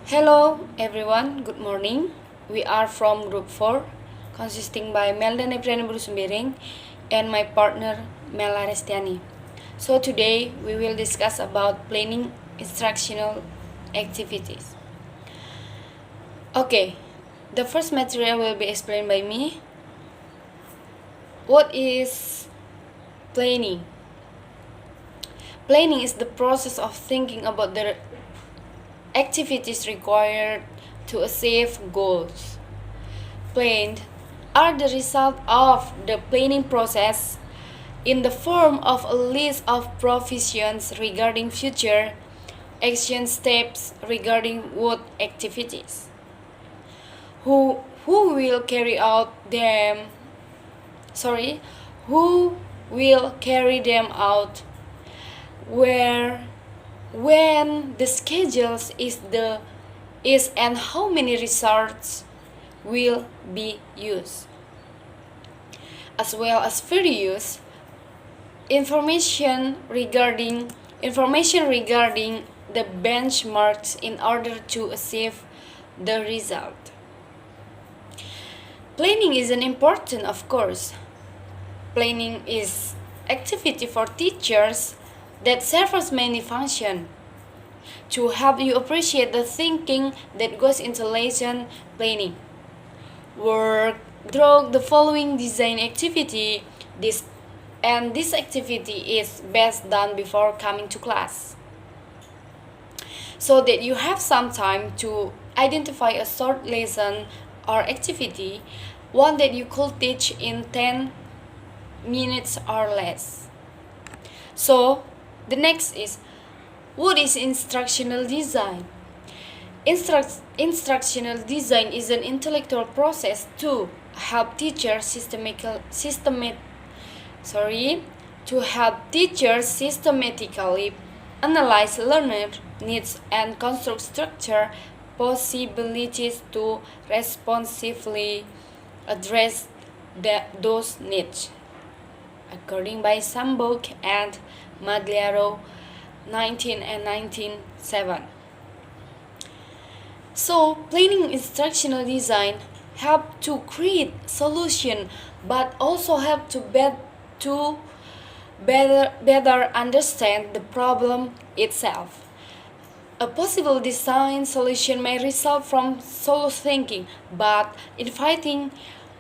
Hello everyone, good morning. We are from Group 4, consisting by Melda Nepriani Brusumbering and my partner Mela Restiani. So today we will discuss about planning instructional activities. Okay, the first material will be explained by me. What is planning? Planning is the process of thinking about the activities required to achieve goals. Planned are the result of the planning process in the form of a list of provisions regarding future action steps regarding what activities. Who will carry out them? Who will carry them out? Where, when the schedules is and how many resources will be used, as well as fair use information regarding the benchmarks in order to achieve the result. Planning is an important, of course. Planning is activity for teachers that serves many functions to help you appreciate the thinking that goes into lesson planning. Work through the following design activity. This activity is best done before coming to class, so that you have some time to identify a short lesson or activity, one that you could teach in 10 minutes or less. So the next is, what is instructional design? Instructional design is an intellectual process to help teachers systematically analyze learner needs and construct structure possibilities to responsively address those needs, according by Sambok and Magliaro 1997. So, planning instructional design help to create solution, but also help to better understand the problem itself. A possible design solution may result from solo thinking, but inviting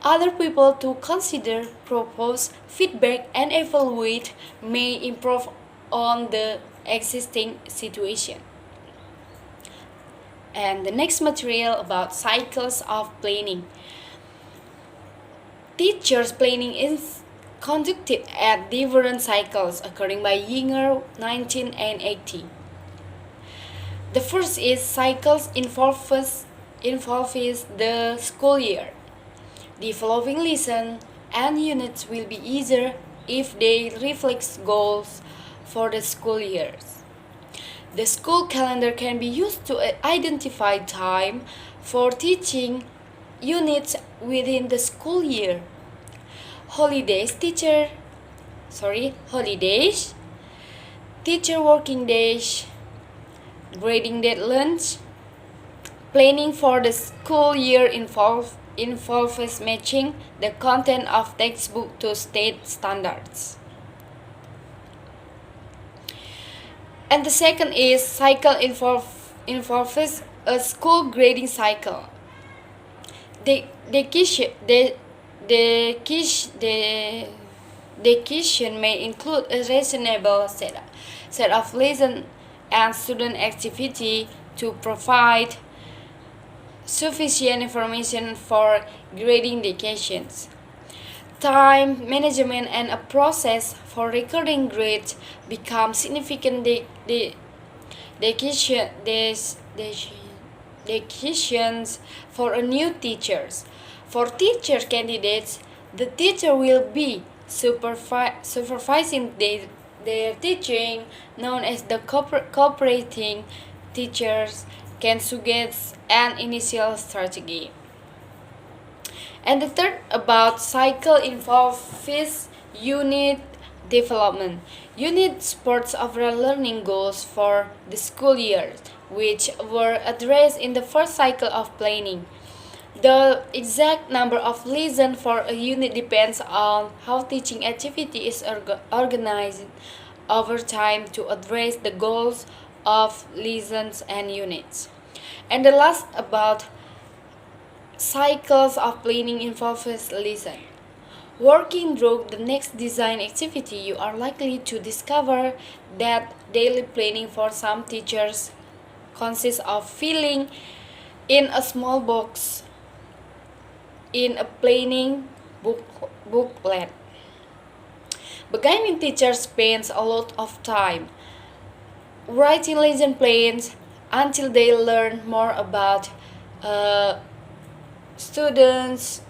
other people to consider, propose, feedback, and evaluate may improve on the existing situation. And the next material about cycles of planning. Teachers' planning is conducted at different cycles according by Yinger 1980. The first is cycles involves the school year. The following lesson and units will be easier if they reflect goals for the school years. The school calendar can be used to identify time for teaching units within the school year. Holidays, teacher working days, grading deadlines. Planning for the school year involves matching the content of textbook to state standards. And the second is cycle involves a school grading cycle. The question may include a reasonable set of lesson and student activity to provide sufficient information for grading the questions. Time management and a process for recording grades become significant decisions for a new teachers. For teacher candidates, the teacher will be supervising their teaching, known as the cooperating teachers, can suggest an initial strategy. And the third about cycle involves unit development. Unit supports overall learning goals for the school year. which were addressed in the first cycle of planning. The exact number of lessons for a unit depends on how teaching activity is organized over time to address the goals of lessons and units. And the last about cycles of planning involves lesson. Working through the next design activity, you are likely to discover that daily planning for some teachers consists of filling in a small box in a planning booklet. Beginning teachers spend a lot of time writing lesson plans until they learn more uh, students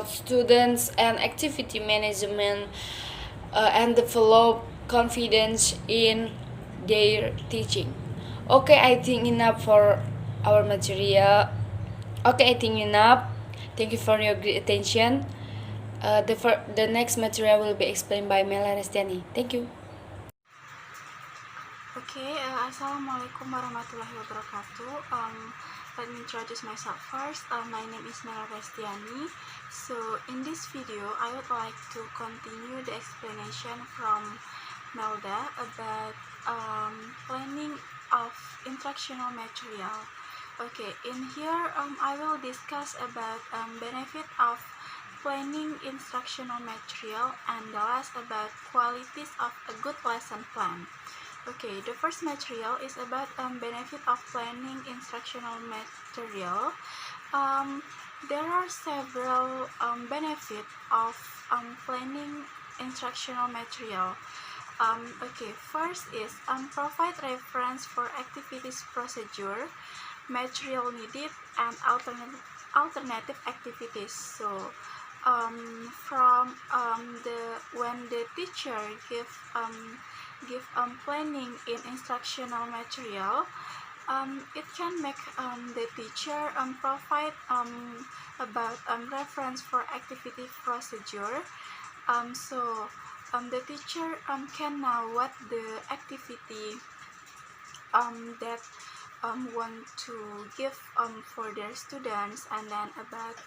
students and activity management and develop confidence in their teaching. Okay, I think enough for our material. Okay, I think enough. Thank you for your great attention. The next material will be explained by Mela Restiani. Thank you. Okay, Assalamualaikum warahmatullahi wabarakatuh. Let me introduce myself first. My name is Mela Restiani. So in this video, I would like to continue the explanation from Melda about planning of instructional material. Okay, in here I will discuss about benefit of planning instructional material and the last about qualities of a good lesson plan. Okay, the first material is about benefit of planning instructional material. There are several benefits of planning instructional material. Okay, first is provide reference for activities procedure, material needed, and alternative activities. So from when the teacher give planning in instructional material, it can make the teacher provide about reference for activity procedure. So the teacher can know what the activity that want to give for their students, and then about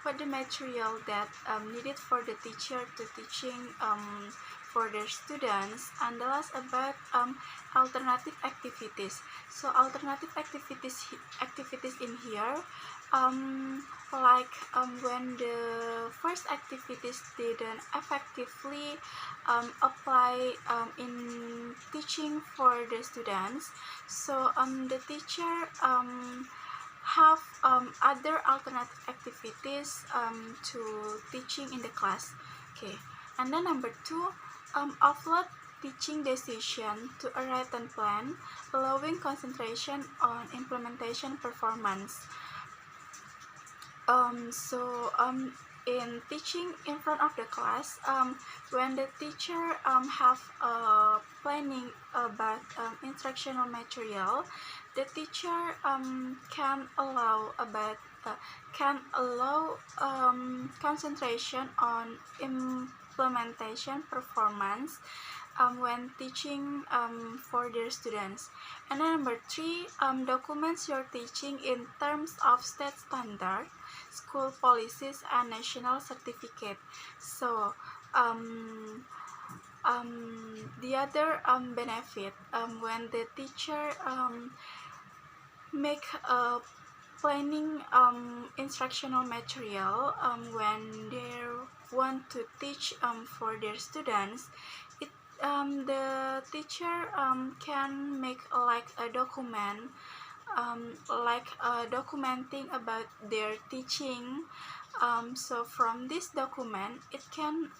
what the material that needed for the teacher to teaching for their students, and the last about alternative activities. So alternative activities in here, like when the first activities didn't effectively apply in teaching for the students, so the teacher have other alternative activities to teaching in the class. Okay, and then number two, offload teaching decision to a written plan, allowing concentration on implementation performance. In teaching in front of the class, when the teacher have planning about instructional material, the teacher can allow concentration on implementation performance when teaching for their students. And then number three, documents your teaching in terms of state standard, school policies, and national certificate. So the other benefit when the teacher make a planning instructional material when they want to teach for their students, it the teacher can make like a document, documenting about their teaching. So from this document, it can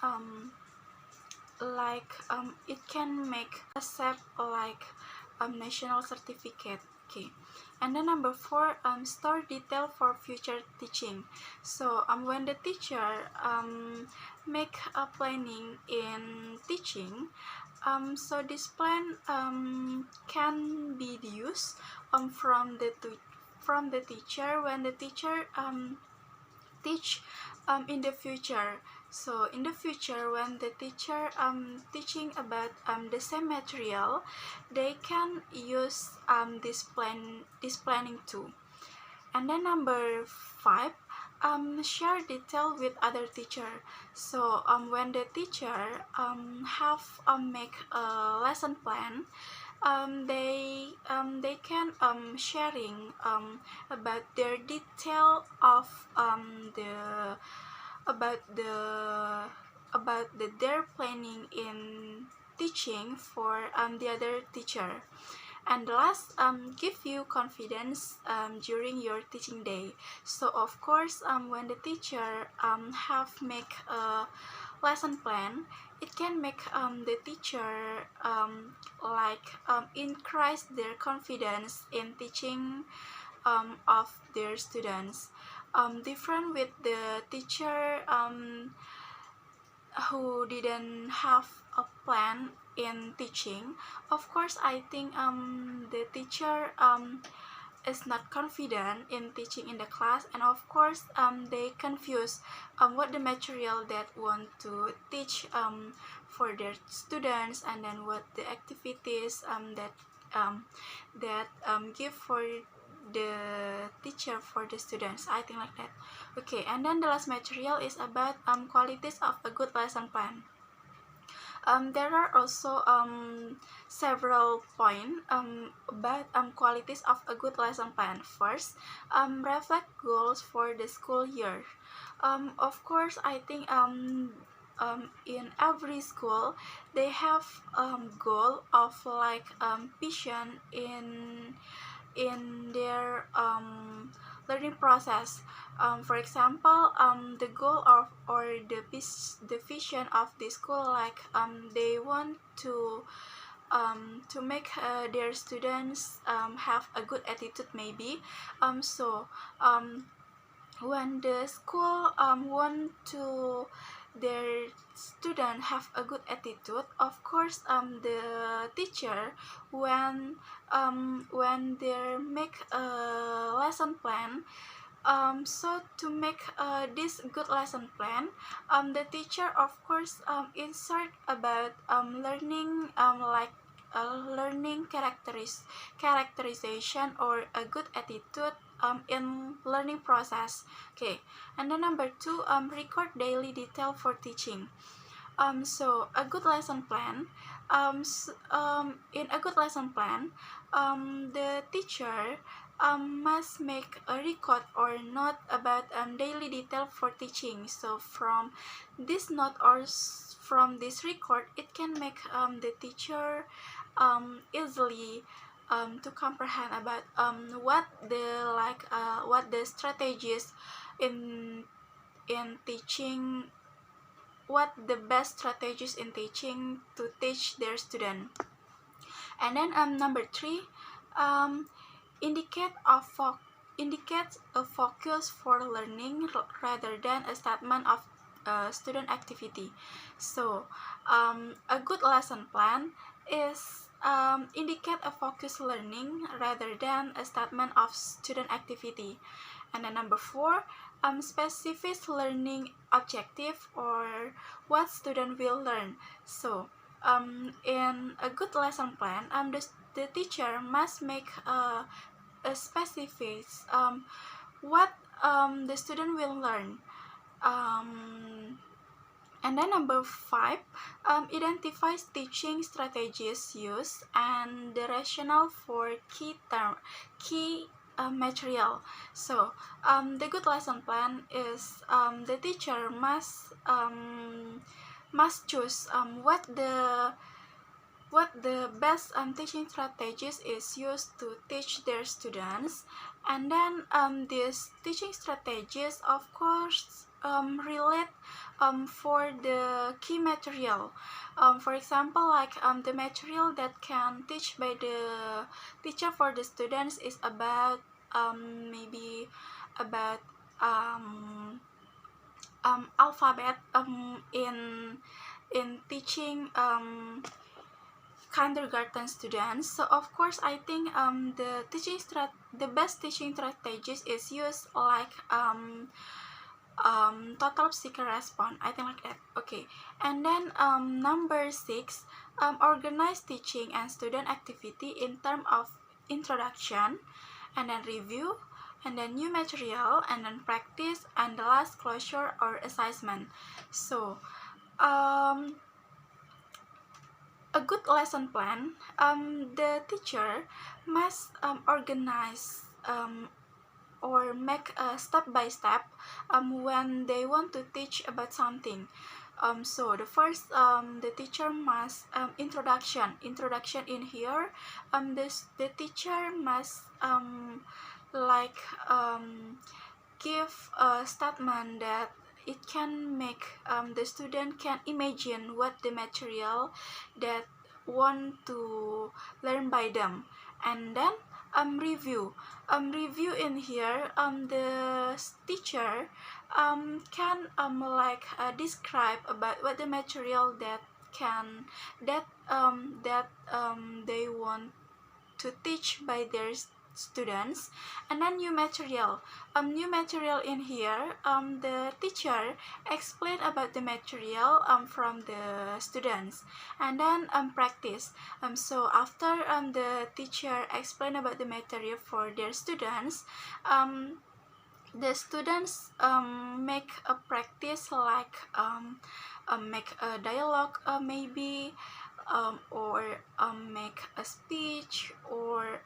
it can make accept national certificate. Okay, and then number four, store detail for future teaching. So when the teacher make a planning in teaching, so this plan can be used from the teacher when the teacher teach in the future. So in the future, when the teacher teaching about the same material, they can use this planning too. And then number 5, share detail with other teacher. So when the teacher have make a lesson plan, they can sharing about their detail of the about the their planning in teaching for the other teacher. And last, give you confidence during your teaching day. So of course, when the teacher have make a lesson plan, it can make the teacher increase their confidence in teaching of their students. Different with the teacher who didn't have a plan in teaching. Of course, I think the teacher is not confident in teaching in the class, and of course they confuse what the material that want to teach for their students, and then what the activities that give for the teacher for the students. I think like that. Okay, and then the last material is about qualities of a good lesson plan. There are also several points about qualities of a good lesson plan. First, reflect goals for the school year. Of course, I think in every school they have goal of like vision in their learning process. For example, the goal of or the vision of the school, like they want to make their students have a good attitude maybe. So when the school want to their student have a good attitude, of course the teacher when they make a lesson plan, so to make this good lesson plan, the teacher of course insert about learning learning characterization or a good attitude in learning process. Okay, and then number 2, record daily detail for teaching. So a good lesson plan, in a good lesson plan, the teacher must make a record or note about daily detail for teaching. So from this note or from this record, it can make the teacher easily to comprehend about what the strategies in teaching, what the best strategies in teaching to teach their student. And then number 3, um, indicate a focus for learning rather than a statement of student activity. So a good lesson plan is indicate a focused learning rather than a statement of student activity. And then number 4, specific learning objective or what student will learn. So in a good lesson plan, the teacher must make a specific what the student will learn. And then number 5, identifies teaching strategies used and the rationale for key material. So the good lesson plan is the teacher must choose what the best teaching strategies is used to teach their students, and then these teaching strategies of course relate for the key material. For example, like the material that can teach by the teacher for the students is about maybe about alphabet in teaching kindergarten students. So of course I think the best teaching strategies is used like total seeker response, I think like that. Okay, and then number 6, organize teaching and student activity in terms of introduction, and then review, and then new material, and then practice, and the last closure or assessment. So a good lesson plan, the teacher must organize or make a step by step when they want to teach about something. So the first, the teacher must introduction in here. The teacher must like give a statement that it can make the student can imagine what the material that want to learn by them. And then review in here, the teacher can like describe about what the material that can they want to teach by their students. And then new material in here, the teacher explain about the material from the students. And then practice, so after the teacher explain about the material for their students, the students make a practice like make a dialogue, maybe or make a speech, or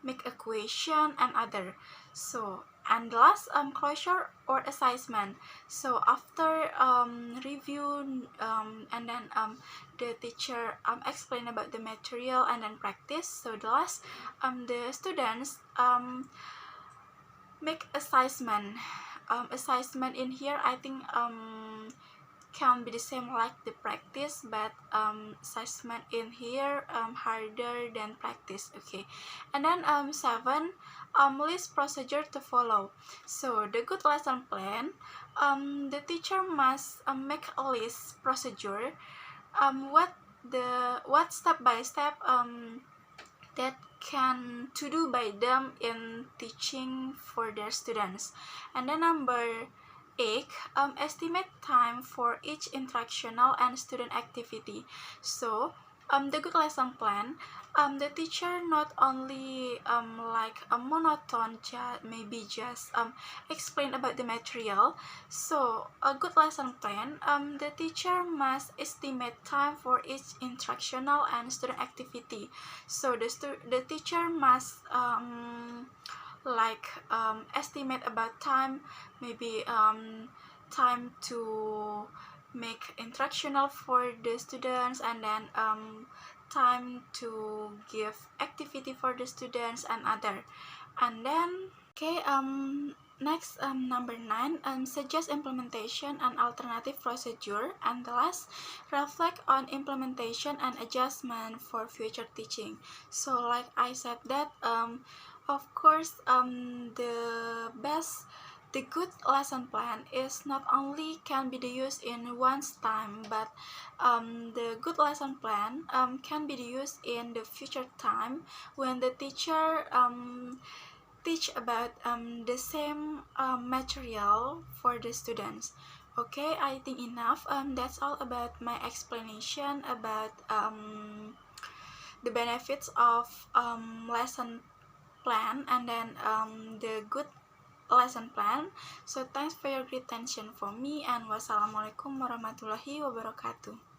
make a question and other. So and last, closure or assessment. So after review, and then the teacher explain about the material and then practice. So the last, the students make assessment. Assessment in here, I think can be the same like the practice, but assessment in here harder than practice. Okay, and then 7, list procedure to follow. So the good lesson plan, the teacher must make a list procedure, what step by step that can to do by them in teaching for their students. And then number 8, estimate time for each instructional and student activity. So the good lesson plan, the teacher not only like a monotone maybe just explain about the material. So a good lesson plan, the teacher must estimate time for each instructional and student activity. So the teacher must like estimate about time, maybe time to make instructional for the students, and then time to give activity for the students and other. And then okay, next, number 9, suggest implementation and alternative procedure. And the last, reflect on implementation and adjustment for future teaching. So like I said that of course the good lesson plan is not only can be used in one's time, but the good lesson plan can be used in the future time when the teacher teach about the same material for the students. Okay, I think enough. That's all about my explanation about the benefits of lesson plan, and then the good lesson plan. So thanks for your great attention for me, and wassalamualaikum warahmatullahi wabarakatuh.